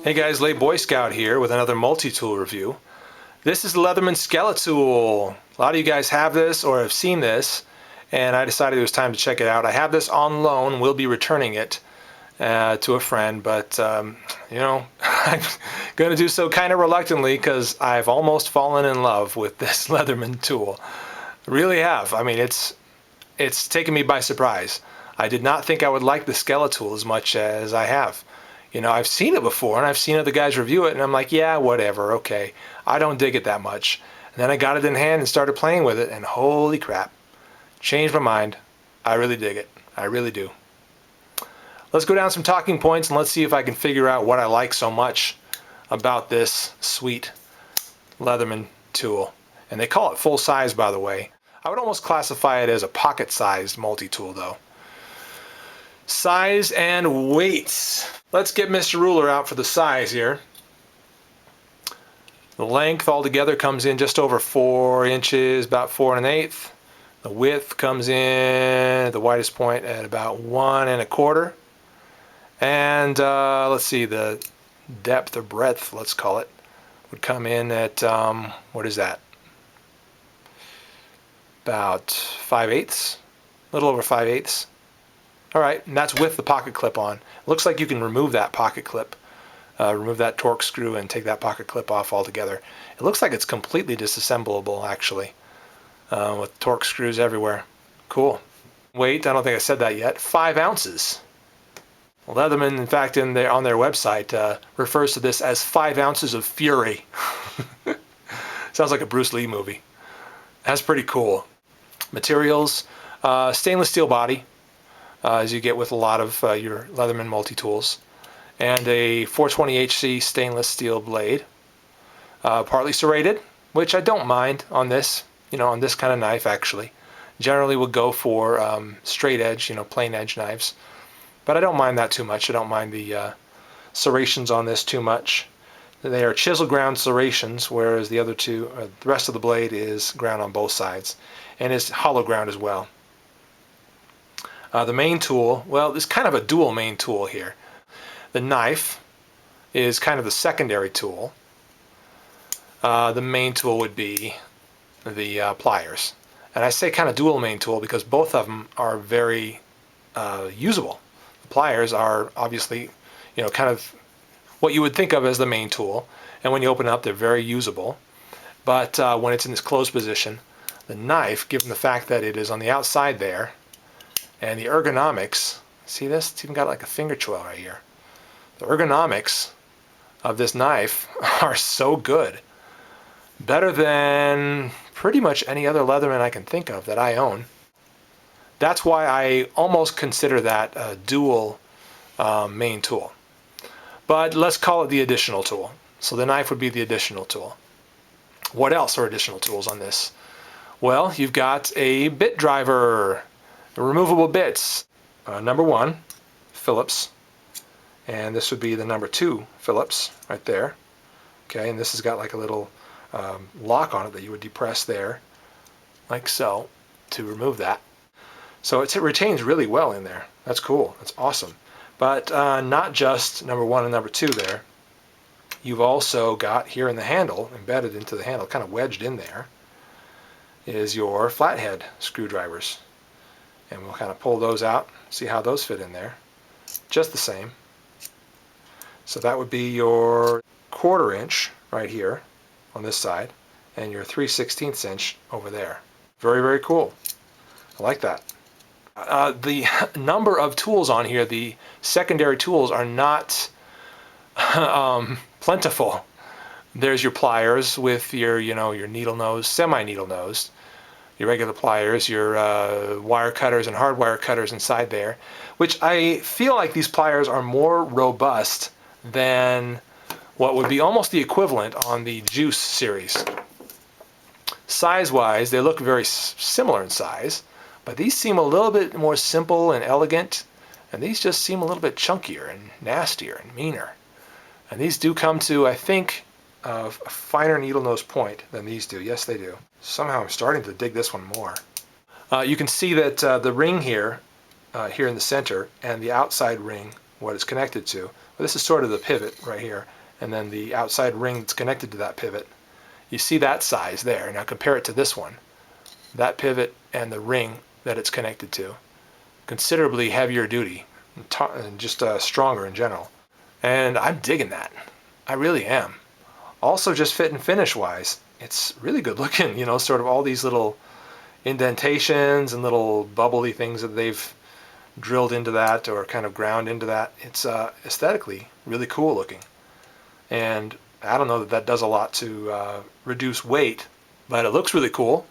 Hey guys, Lay Boy Scout here with another multi-tool review. This is the Leatherman Skeletool. A lot of you guys have this or have seen this, and I decided it was time to check it out. I have this on loan, will be returning it to a friend, but you know, I'm going to do so kind of reluctantly because I've almost fallen in love with this Leatherman tool. I really have. I mean, it's taken me by surprise. I did not think I would like the Skeletool as much as I have. You know, I've seen it before and I've seen other guys review it and I'm like, yeah, whatever, okay. I don't dig it that much. And then I got it in hand and started playing with it and holy crap, changed my mind. I really dig it. I really do. Let's go down some talking points and let's see if I can figure out what I like so much about this sweet Leatherman tool. And they call it full size, by the way. I would almost classify it as a pocket-sized multi-tool though. Size and weights. Let's get Mr. Ruler out for the size here. The length altogether comes in just over 4 inches, about 4 1/8. The width comes in at the widest point at about 1 1/4. And let's see, the depth or breadth, let's call it, would come in at, what is that? About 5/8, a little over 5/8. All right, and that's with the pocket clip on. It looks like you can remove that pocket clip, remove that torque screw and take that pocket clip off altogether. It looks like it's completely disassemblable actually, with torque screws everywhere. Cool. Weight, I don't think I said that yet, 5 ounces. Leatherman, in fact, on their website, refers to this as 5 ounces of fury. Sounds like a Bruce Lee movie. That's pretty cool. Materials, stainless steel body, as you get with a lot of your Leatherman multi-tools, and a 420HC stainless steel blade, partly serrated, which I don't mind on this, you know, on this kind of knife actually. Generally would go for straight edge, you know, plain edge knives, but I don't mind that too much. I don't mind the serrations on this too much. They are chisel ground serrations, whereas the other two, the rest of the blade is ground on both sides, and is hollow ground as well. The main tool, well, there's kind of a dual main tool here. The knife is kind of the secondary tool. The main tool would be the pliers. And I say kind of dual main tool because both of them are very usable. The pliers are obviously, you know, kind of what you would think of as the main tool. And when you open it up, they're very usable. But when it's in this closed position, the knife, given the fact that it is on the outside there, and the ergonomics, see this? It's even got like a finger choil right here. The ergonomics of this knife are so good. Better than pretty much any other Leatherman I can think of that I own. That's why I almost consider that a dual main tool. But let's call it the additional tool. So the knife would be the additional tool. What else are additional tools on this? Well, you've got a bit driver. The removable bits, number 1, Phillips, and this would be the number 2 Phillips right there. Okay, and this has got like a little lock on it that you would depress there, like so, to remove that. So it retains really well in there. That's cool. That's awesome. But not just number 1 and number 2 there. You've also got here in the handle, embedded into the handle, kind of wedged in there, is your flathead screwdrivers. And we'll kind of pull those out, see how those fit in there. Just the same. So that would be your 1/4 inch right here on this side, and your 3/16 inch over there. Very, very cool. I like that. The number of tools on here, the secondary tools, are not plentiful. There's your pliers with your, you know, your needle nose, semi-needle nosed. Your regular pliers, your wire cutters and hard wire cutters inside there, which I feel like these pliers are more robust than what would be almost the equivalent on the Juice series. Size-wise, they look very similar in size, but these seem a little bit more simple and elegant, and these just seem a little bit chunkier and nastier and meaner. And these do come to, I think, a finer needle nose point than these do. Yes, they do. Somehow I'm starting to dig this one more. You can see that the ring here, here in the center, and the outside ring, what it's connected to, well, this is sort of the pivot right here, and then the outside ring that's connected to that pivot. You see that size there. Now compare it to this one. That pivot and the ring that it's connected to. Considerably heavier duty, and just stronger in general. And I'm digging that. I really am. Also, just fit and finish wise, it's really good looking, you know, sort of all these little indentations and little bubbly things that they've drilled into that or kind of ground into that. It's aesthetically really cool looking. And I don't know that that does a lot to reduce weight, but it looks really cool.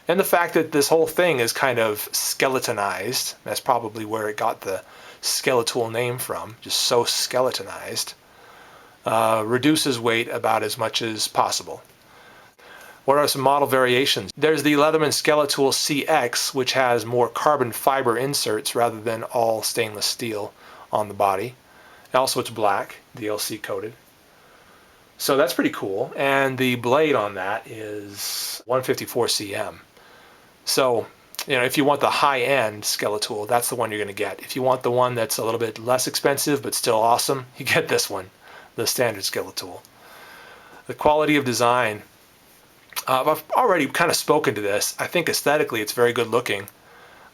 And the fact that this whole thing is kind of skeletonized, that's probably where it got the Skeletool name from, just so skeletonized, reduces weight about as much as possible. What are some model variations? There's the Leatherman Skeletool CX, which has more carbon fiber inserts rather than all stainless steel on the body. Also, it's black, DLC coated. So that's pretty cool. And the blade on that is 154 cm. So, you know, if you want the high-end Skeletool, that's the one you're going to get. If you want the one that's a little bit less expensive but still awesome, you get this one, the standard Skeletool. The quality of design, I've already kind of spoken to this. I think aesthetically it's very good looking.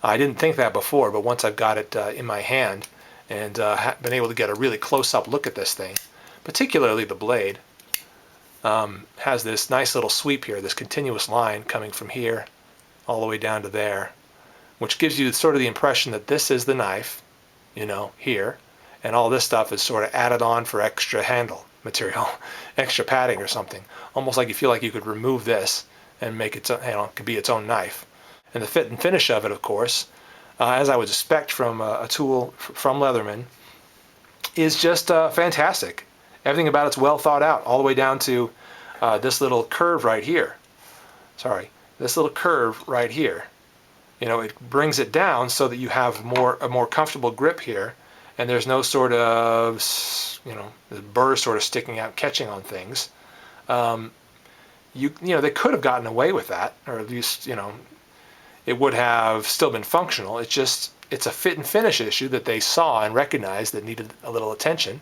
I didn't think that before, but once I've got it in my hand and been able to get a really close-up look at this thing, particularly the blade, has this nice little sweep here, this continuous line coming from here all the way down to there, which gives you sort of the impression that this is the knife, you know, here, and all this stuff is sort of added on for extra handle material, extra padding or something. Almost like you feel like you could remove this and make it, you know, it could be its own knife. And the fit and finish of it, of course, as I would expect from a tool from Leatherman, is just fantastic. Everything about it's well thought out, all the way down to this little curve right here. Sorry. This little curve right here, you know, it brings it down so that you have a more comfortable grip here, and there's no sort of, you know, the burr sort of sticking out, catching on things. You know, they could have gotten away with that, or at least, you know, it would have still been functional. It's just, it's a fit and finish issue that they saw and recognized that needed a little attention,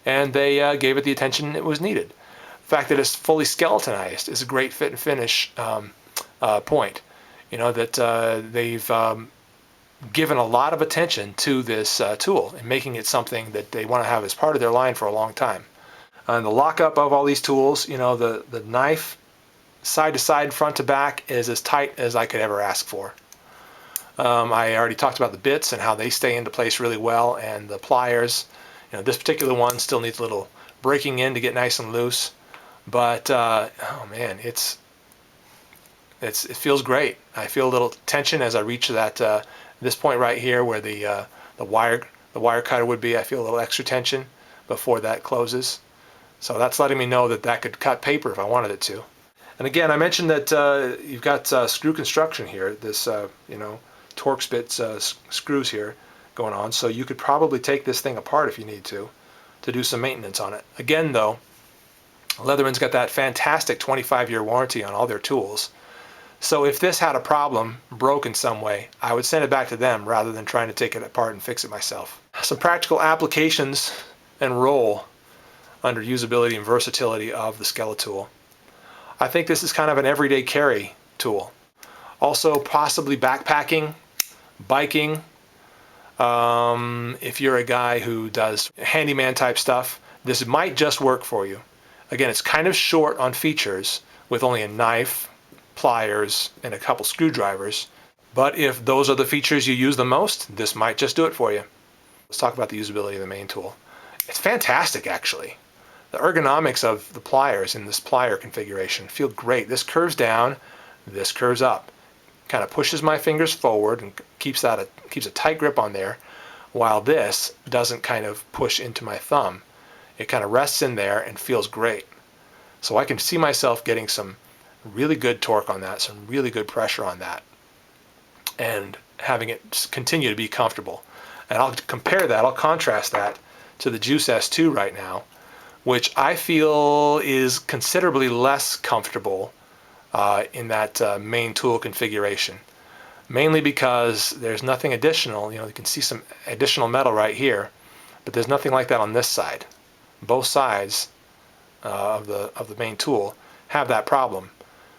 and they gave it the attention it was needed. The fact that it's fully skeletonized is a great fit and finish point. You know, that they've given a lot of attention to this tool and making it something that they want to have as part of their line for a long time. And the lockup of all these tools, you know, the knife side to side, front to back is as tight as I could ever ask for. I already talked about the bits and how they stay into place really well, and the pliers. You know, this particular one still needs a little breaking in to get nice and loose, but oh man, it feels great. I feel a little tension as I reach that this point right here where the wire cutter would be. I feel a little extra tension before that closes. So that's letting me know that that could cut paper if I wanted it to. And again, I mentioned that you've got screw construction here. This you know, Torx bits screws here going on. So you could probably take this thing apart if you need to do some maintenance on it. Again, though, Leatherman's got that fantastic 25-year warranty on all their tools. So if this had a problem, broke in some way, I would send it back to them rather than trying to take it apart and fix it myself. Some practical applications and role under usability and versatility of the Skeletool. I think this is kind of an everyday carry tool. Also possibly backpacking, biking. If you're a guy who does handyman type stuff, this might just work for you. Again, it's kind of short on features with only a knife, pliers, and a couple screwdrivers. But if those are the features you use the most, this might just do it for you. Let's talk about the usability of the main tool. It's fantastic, actually. The ergonomics of the pliers in this plier configuration feel great. This curves down, this curves up. Kind of pushes my fingers forward and keeps a tight grip on there, while this doesn't kind of push into my thumb. It kind of rests in there and feels great. So I can see myself getting some really good torque on that, some really good pressure on that, and having it continue to be comfortable. And I'll compare that, I'll contrast that to the Juice S2 right now, which I feel is considerably less comfortable in that main tool configuration. Mainly because there's nothing additional. You know, you can see some additional metal right here, but there's nothing like that on this side. Both sides of the main tool have that problem.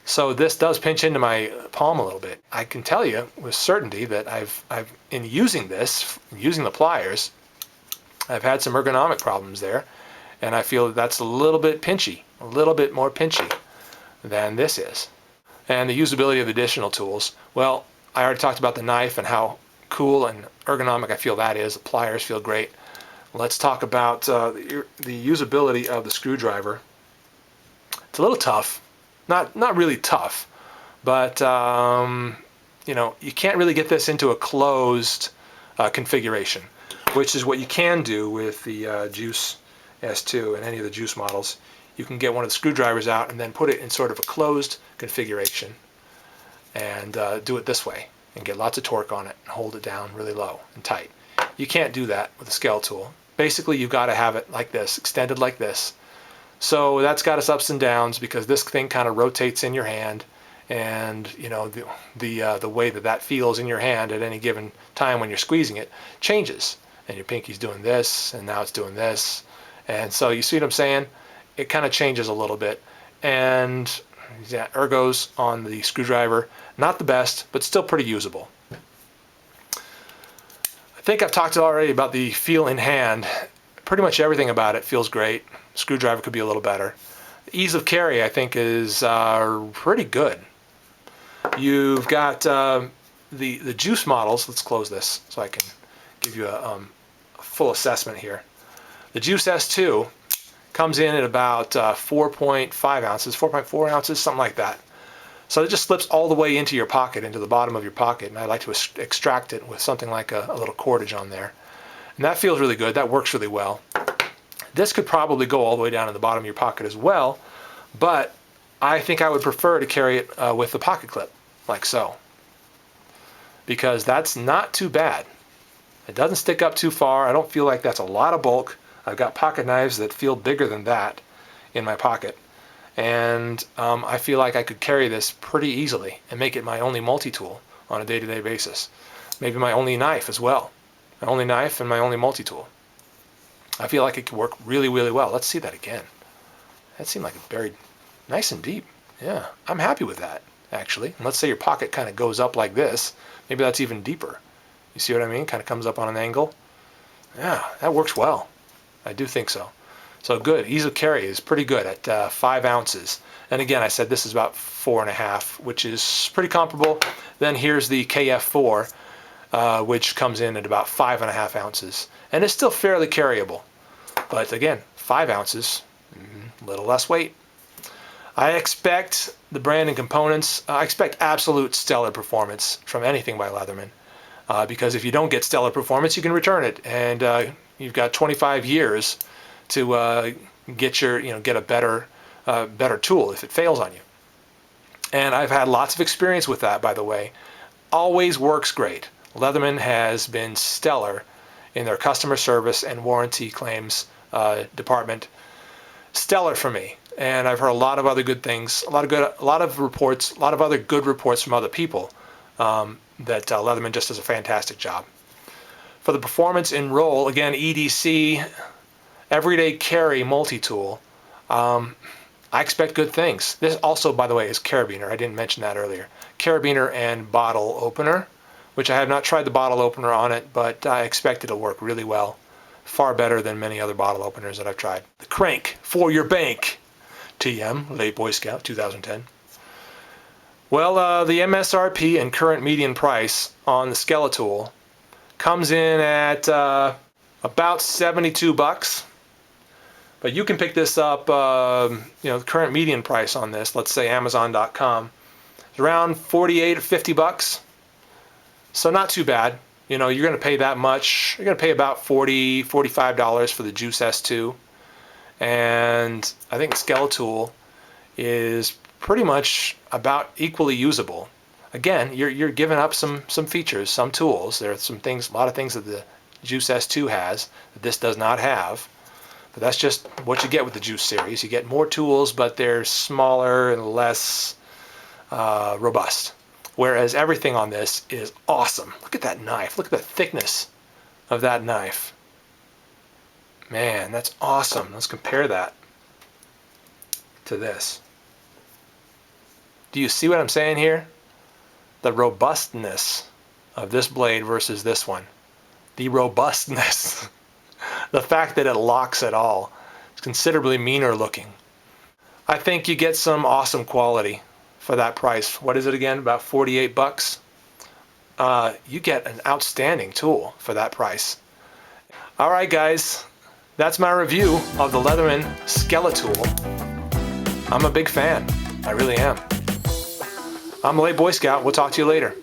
So this does pinch into my palm a little bit. I can tell you with certainty that I've in using this, using the pliers, I've had some ergonomic problems there, and I feel that that's a little bit pinchy, a little bit more pinchy than this is. And the usability of additional tools. Well, I already talked about the knife and how cool and ergonomic I feel that is. The pliers feel great. Let's talk about the usability of the screwdriver. It's a little tough. Not really tough, but you know, you can't really get this into a closed configuration, which is what you can do with the Juice S2 and any of the Juice models. You can get one of the screwdrivers out and then put it in sort of a closed configuration and do it this way and get lots of torque on it and hold it down really low and tight. You can't do that with a Skeletool. Basically, you've got to have it like this, extended like this. So that's got its ups and downs because this thing kind of rotates in your hand, and you know the way that feels in your hand at any given time when you're squeezing it changes, and your pinky's doing this, and now it's doing this, and so you see what I'm saying? It kind of changes a little bit, and yeah, ergos on the screwdriver, not the best, but still pretty usable. I think I've talked already about the feel in hand. Pretty much everything about it feels great. Screwdriver could be a little better. The ease of carry, I think, is pretty good. You've got the Juice models. Let's close this so I can give you a full assessment here. The Juice S2 comes in at about 4.5 ounces, 4.4 ounces, something like that. So it just slips all the way into your pocket, into the bottom of your pocket, and I like to extract it with something like a little cordage on there. And that feels really good. That works really well. This could probably go all the way down in the bottom of your pocket as well, but I think I would prefer to carry it with the pocket clip, like so, because that's not too bad. It doesn't stick up too far. I don't feel like that's a lot of bulk. I've got pocket knives that feel bigger than that in my pocket, and I feel like I could carry this pretty easily and make it my only multi-tool on a day-to-day basis. Maybe my only knife as well. My only knife and my only multi-tool. I feel like it could work really, really well. Let's see that again. That seemed like it buried nice and deep. Yeah, I'm happy with that, actually. And let's say your pocket kind of goes up like this. Maybe that's even deeper. You see what I mean? Kind of comes up on an angle. Yeah, that works well. I do think so. So good. Ease of carry is pretty good at 5 ounces. And again, I said this is about 4.5, which is pretty comparable. Then here's the KF4. Which comes in at about 5.5 ounces, and it's still fairly carryable. But again, 5 ounces, a little less weight. I expect the brand and components, I expect absolute stellar performance from anything by Leatherman, because if you don't get stellar performance, you can return it, and you've got 25 years to get a better tool if it fails on you. And I've had lots of experience with that, by the way. Always works great. Leatherman has been stellar in their customer service and warranty claims department. Stellar for me, and I've heard a lot of other good things, a lot of reports, a lot of other good reports from other people that Leatherman just does a fantastic job. For the performance in roll, again, EDC, everyday carry multi-tool. I expect good things. This also, by the way, is carabiner. I didn't mention that earlier. Carabiner and bottle opener, which I have not tried the bottle opener on it, but I expect it'll work really well. Far better than many other bottle openers that I've tried. The crank for your bank. TM, Late Boy Scout, 2010. Well, the MSRP and current median price on the Skeletool comes in at about 72 bucks. But you can pick this up, the current median price on this, let's say Amazon.com, is around 48 or 50 bucks. So not too bad. You're going to pay that much. You're going to pay about $40, $45 for the Juice S2. And I think Skeletool is pretty much about equally usable. Again, you're giving up some features, some tools. There are a lot of things that the Juice S2 has that this does not have. But that's just what you get with the Juice series. You get more tools, but they're smaller and less robust. Whereas everything on this is awesome. Look at that knife. Look at the thickness of that knife. Man, that's awesome. Let's compare that. to this. Do you see what I'm saying here? The robustness of this blade versus this one. The robustness. The fact that it locks at all. It's considerably meaner looking. I think you get some awesome quality for that price. What is it again? About 48 bucks? You get an outstanding tool for that price. Alright guys, that's my review of the Leatherman Skeletool. I'm a big fan. I really am. I'm a late Boy Scout. We'll talk to you later.